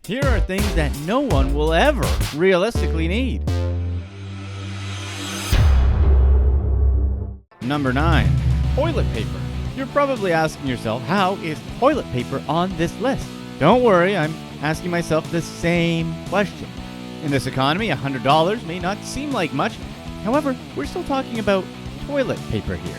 Here are things that no one will ever realistically need. Number 9. Toilet paper. You're probably asking yourself, how is toilet paper on this list? Don't worry, I'm asking myself the same question. In this economy, $100 may not seem like much. However, we're still talking about toilet paper here.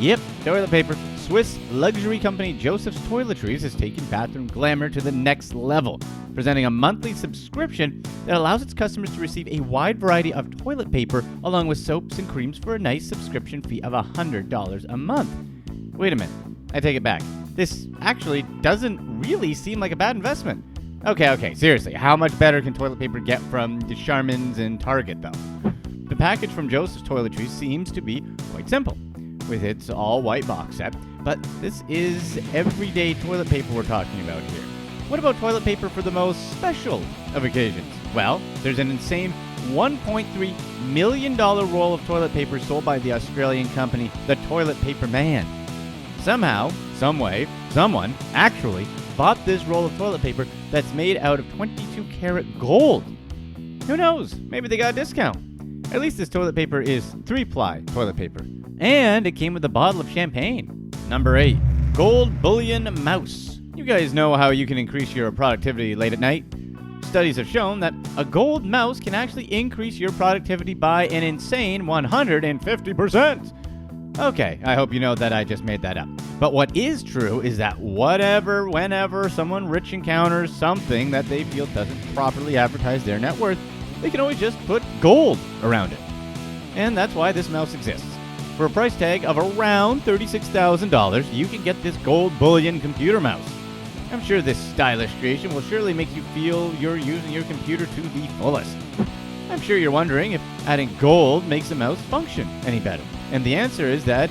Yep, toilet paper. Swiss luxury company Joseph's Toiletries has taken bathroom glamour to the next level, presenting a monthly subscription that allows its customers to receive a wide variety of toilet paper along with soaps and creams for a nice subscription fee of $100 a month. Wait a minute, I take it back. This actually doesn't really seem like a bad investment. Okay, seriously, how much better can toilet paper get from the Charmin's and Target, though? The package from Joseph's Toiletries seems to be quite simple, with its all-white box set, but this is everyday toilet paper we're talking about here. What about toilet paper for the most special of occasions? Well, there's an insane $1.3 million roll of toilet paper sold by the Australian company, The Toilet Paper Man. Somehow, someway, someone actually bought this roll of toilet paper that's made out of 22 karat gold. Who knows? Maybe they got a discount. At least this toilet paper is 3-ply toilet paper. And it came with a bottle of champagne. Number 8. Gold Bullion Mouse. You guys know how you can increase your productivity late at night? Studies have shown that a gold mouse can actually increase your productivity by an insane 150%. Okay, I hope you know that I just made that up. But what is true is that whenever someone rich encounters something that they feel doesn't properly advertise their net worth, they can always just put gold around it. And that's why this mouse exists. For a price tag of around $36,000, you can get this gold bullion computer mouse. I'm sure this stylish creation will surely make you feel you're using your computer to the fullest. I'm sure you're wondering if adding gold makes the mouse function any better. And the answer is that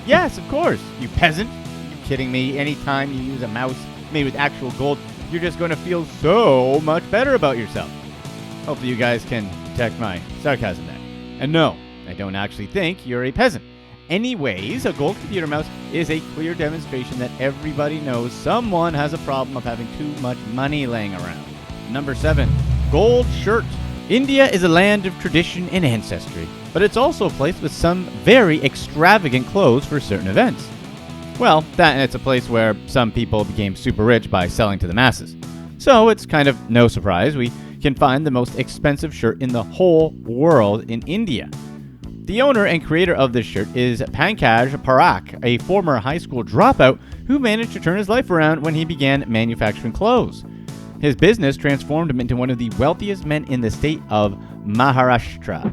yes, of course, you peasant. Are you kidding me? Anytime you use a mouse made with actual gold, you're just going to feel so much better about yourself. Hopefully you guys can detect my sarcasm there. And no, I don't actually think you're a peasant. Anyways, a gold computer mouse is a clear demonstration that everybody knows someone has a problem of having too much money laying around. Number 7. Gold shirt. India is a land of tradition and ancestry, but it's also a place with some very extravagant clothes for certain events. Well, that and it's a place where some people became super rich by selling to the masses. So it's kind of no surprise we can find the most expensive shirt in the whole world in India. The owner and creator of this shirt is Pankaj Parakh, a former high school dropout who managed to turn his life around when he began manufacturing clothes. His business transformed him into one of the wealthiest men in the state of Maharashtra.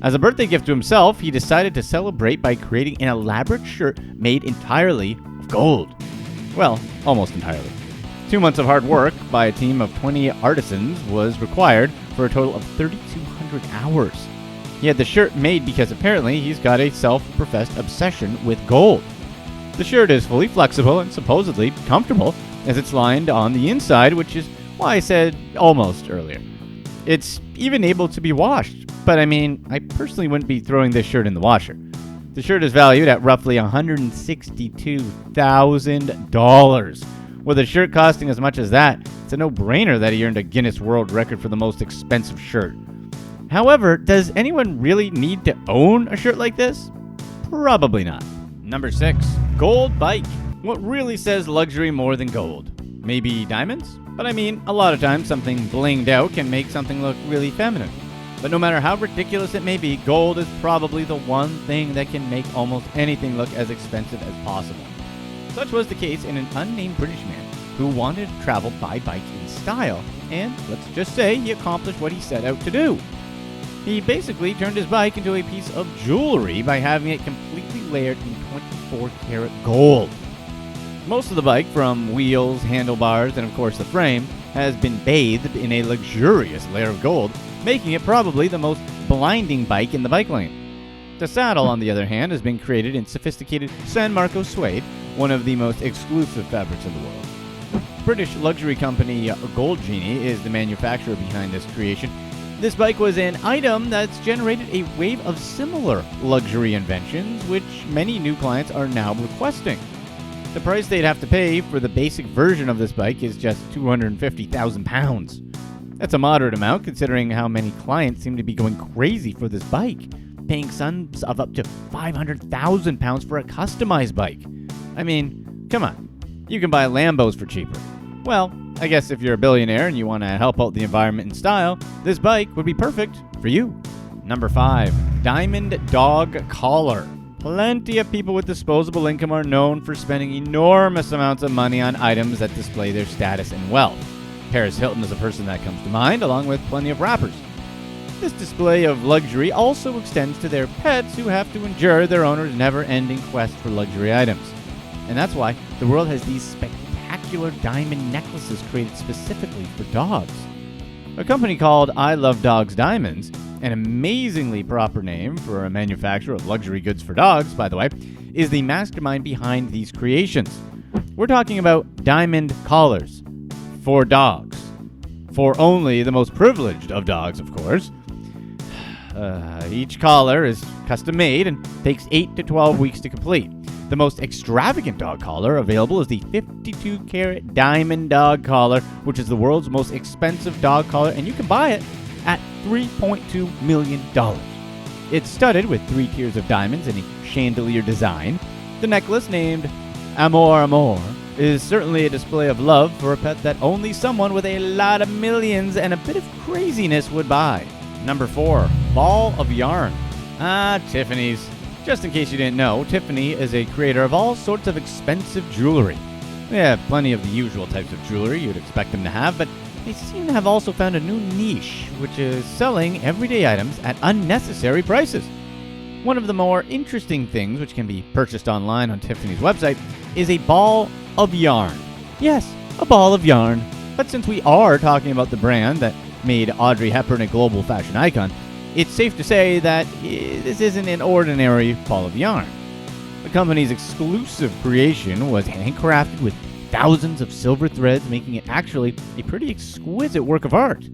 As a birthday gift to himself, he decided to celebrate by creating an elaborate shirt made entirely of gold. Well, almost entirely. 2 months of hard work by a team of 20 artisans was required for a total of 3,200 hours. He had the shirt made because apparently he's got a self-professed obsession with gold. The shirt is fully flexible and supposedly comfortable as it's lined on the inside, which is why I said almost earlier. It's even able to be washed, but I mean, I personally wouldn't be throwing this shirt in the washer. The shirt is valued at roughly $162,000. With a shirt costing as much as that, it's a no-brainer that he earned a Guinness World Record for the most expensive shirt. However, does anyone really need to own a shirt like this? Probably not. Number 6. Gold bike. What really says luxury more than gold? Maybe diamonds? But I mean, a lot of times something blinged out can make something look really feminine. But no matter how ridiculous it may be, gold is probably the one thing that can make almost anything look as expensive as possible. Such was the case in an unnamed British man who wanted to travel by bike in style, and let's just say he accomplished what he set out to do. He basically turned his bike into a piece of jewelry by having it completely layered in 24 karat gold. Most of the bike, from wheels, handlebars, and of course the frame, has been bathed in a luxurious layer of gold, making it probably the most blinding bike in the bike lane. The saddle, on the other hand, has been created in sophisticated San Marco suede, one of the most exclusive fabrics in the world. British luxury company Gold Genie is the manufacturer behind this creation. This bike was an item that's generated a wave of similar luxury inventions, which many new clients are now requesting. The price they'd have to pay for the basic version of this bike is just £250,000. That's a moderate amount considering how many clients seem to be going crazy for this bike, paying sums of up to £500,000 for a customized bike. I mean, come on, you can buy Lambos for cheaper. Well, I guess if you're a billionaire and you want to help out the environment in style, this bike would be perfect for you. Number 5, diamond dog collar. Plenty of people with disposable income are known for spending enormous amounts of money on items that display their status and wealth. Paris Hilton is a person that comes to mind, along with plenty of rappers. This display of luxury also extends to their pets who have to endure their owner's never-ending quest for luxury items. And that's why the world has these spectacular diamond necklaces created specifically for dogs. A company called I Love Dogs Diamonds, an amazingly proper name for a manufacturer of luxury goods for dogs, by the way, is the mastermind behind these creations. We're talking about diamond collars for dogs. For only the most privileged of dogs, of course. Each collar is custom made and takes 8 to 12 weeks to complete. The most extravagant dog collar available is the 52-carat diamond dog collar, which is the world's most expensive dog collar, and you can buy it at $3.2 million. It's studded with 3 tiers of diamonds in a chandelier design. The necklace, named Amor Amor, is certainly a display of love for a pet that only someone with a lot of millions and a bit of craziness would buy. Number 4, ball of yarn. Tiffany's. Just in case you didn't know, Tiffany is a creator of all sorts of expensive jewelry. They have plenty of the usual types of jewelry you'd expect them to have, but they seem to have also found a new niche, which is selling everyday items at unnecessary prices. One of the more interesting things which can be purchased online on Tiffany's website is a ball of yarn. Yes, a ball of yarn. But since we are talking about the brand that made Audrey Hepburn a global fashion icon, it's safe to say that this isn't an ordinary ball of yarn. The company's exclusive creation was handcrafted with thousands of silver threads, making it actually a pretty exquisite work of art.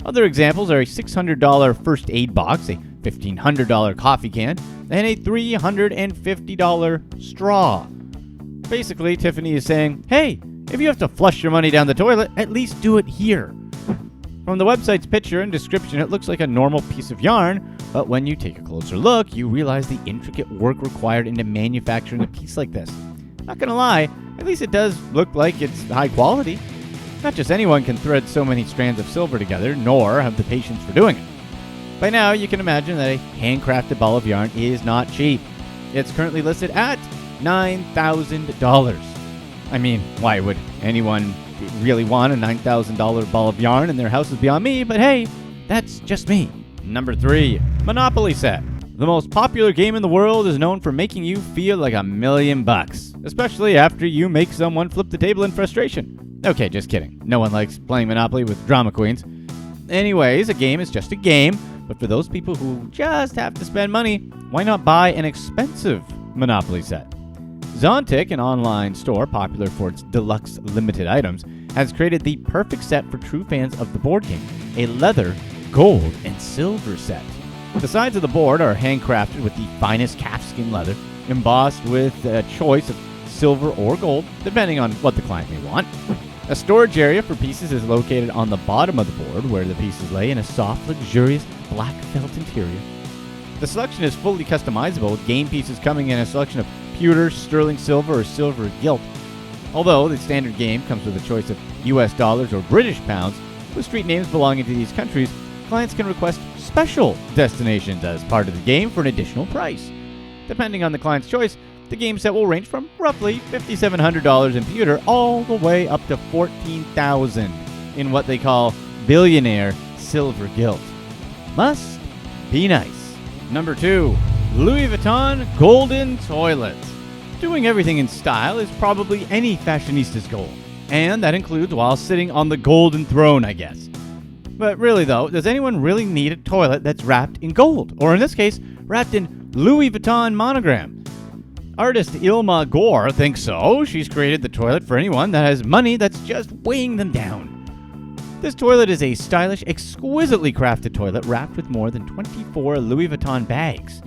Other examples are a $600 first aid box, a $1,500 coffee can, and a $350 straw. Basically, Tiffany is saying, hey, if you have to flush your money down the toilet, at least do it here. From the website's picture and description, it looks like a normal piece of yarn, but when you take a closer look, you realize the intricate work required into manufacturing a piece like this. Not gonna lie, at least it does look like it's high quality. Not just anyone can thread so many strands of silver together, nor have the patience for doing it. By now, you can imagine that a handcrafted ball of yarn is not cheap. It's currently listed at $9,000. I mean, why would anyone really want a $9,000 ball of yarn in their house is beyond me, but hey, that's just me. Number 3, Monopoly set. The most popular game in the world is known for making you feel like $1 million, especially after you make someone flip the table in frustration. Okay, just kidding. No one likes playing Monopoly with drama queens. Anyways, a game is just a game, but for those people who just have to spend money, why not buy an expensive Monopoly set? Zontic, an online store popular for its deluxe limited items, has created the perfect set for true fans of the board game, a leather, gold, and silver set. The sides of the board are handcrafted with the finest calfskin leather, embossed with a choice of silver or gold, depending on what the client may want. A storage area for pieces is located on the bottom of the board, where the pieces lay in a soft, luxurious black felt interior. The selection is fully customizable, with game pieces coming in a selection of pewter, sterling silver, or silver gilt. Although the standard game comes with a choice of US dollars or British pounds, with street names belonging to these countries, clients can request special destinations as part of the game for an additional price. Depending on the client's choice, the game set will range from roughly $5,700 in pewter all the way up to $14,000 in what they call billionaire silver gilt. Must be nice. Number 2, Louis Vuitton Golden Toilet. Doing everything in style is probably any fashionista's goal, and that includes while sitting on the golden throne, I guess. But really though, does anyone really need a toilet that's wrapped in gold? Or in this case, wrapped in Louis Vuitton monogram? Artist Ilma Gore thinks so. She's created the toilet for anyone that has money that's just weighing them down. This toilet is a stylish, exquisitely crafted toilet wrapped with more than 24 Louis Vuitton bags.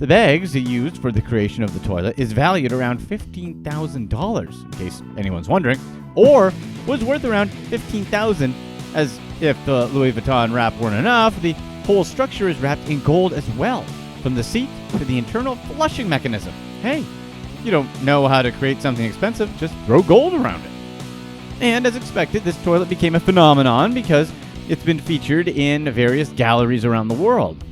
The bags used for the creation of the toilet is valued around $15,000, in case anyone's wondering, or was worth around $15,000, as if the Louis Vuitton wrap weren't enough, the whole structure is wrapped in gold as well, from the seat to the internal flushing mechanism. Hey, you don't know how to create something expensive, just throw gold around it. And as expected, this toilet became a phenomenon because it's been featured in various galleries around the world.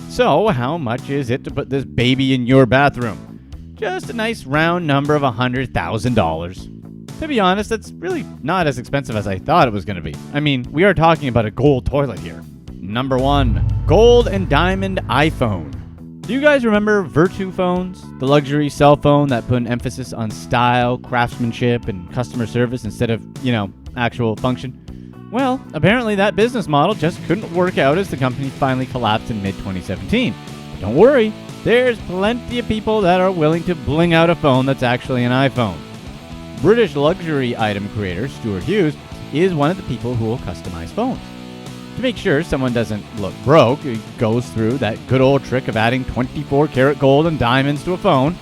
So, how much is it to put this baby in your bathroom? Just a nice round number of $100,000. To be honest, that's really not as expensive as I thought it was going to be. I mean, we are talking about a gold toilet here. Number 1, gold and diamond iPhone. Do you guys remember VUITTON phones? The luxury cell phone that put an emphasis on style, craftsmanship, and customer service instead of, actual function? Well, apparently that business model just couldn't work out as the company finally collapsed in mid-2017. But don't worry, there's plenty of people that are willing to bling out a phone that's actually an iPhone. British luxury item creator Stuart Hughes is one of the people who will customize phones. To make sure someone doesn't look broke, he goes through that good old trick of adding 24-karat gold and diamonds to a phone.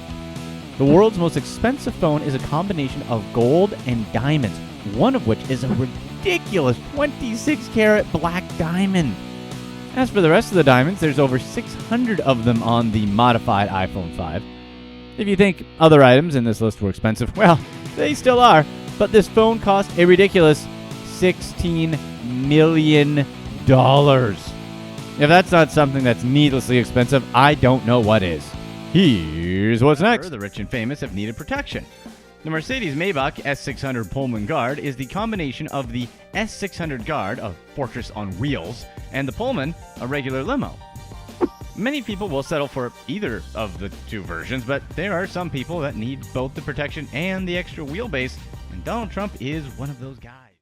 The world's most expensive phone is a combination of gold and diamonds, one of which is a ridiculous 26-karat black diamond. As for the rest of the diamonds, there's over 600 of them on the modified iPhone 5. If you think other items in this list were expensive, well, they still are, but this phone cost a ridiculous $16 million. If that's not something that's needlessly expensive, I don't know what is. Here's what's next. The rich and famous have needed protection. The Mercedes-Maybach S600 Pullman Guard is the combination of the S600 Guard, a fortress on wheels, and the Pullman, a regular limo. Many people will settle for either of the two versions, but there are some people that need both the protection and the extra wheelbase, and Donald Trump is one of those guys.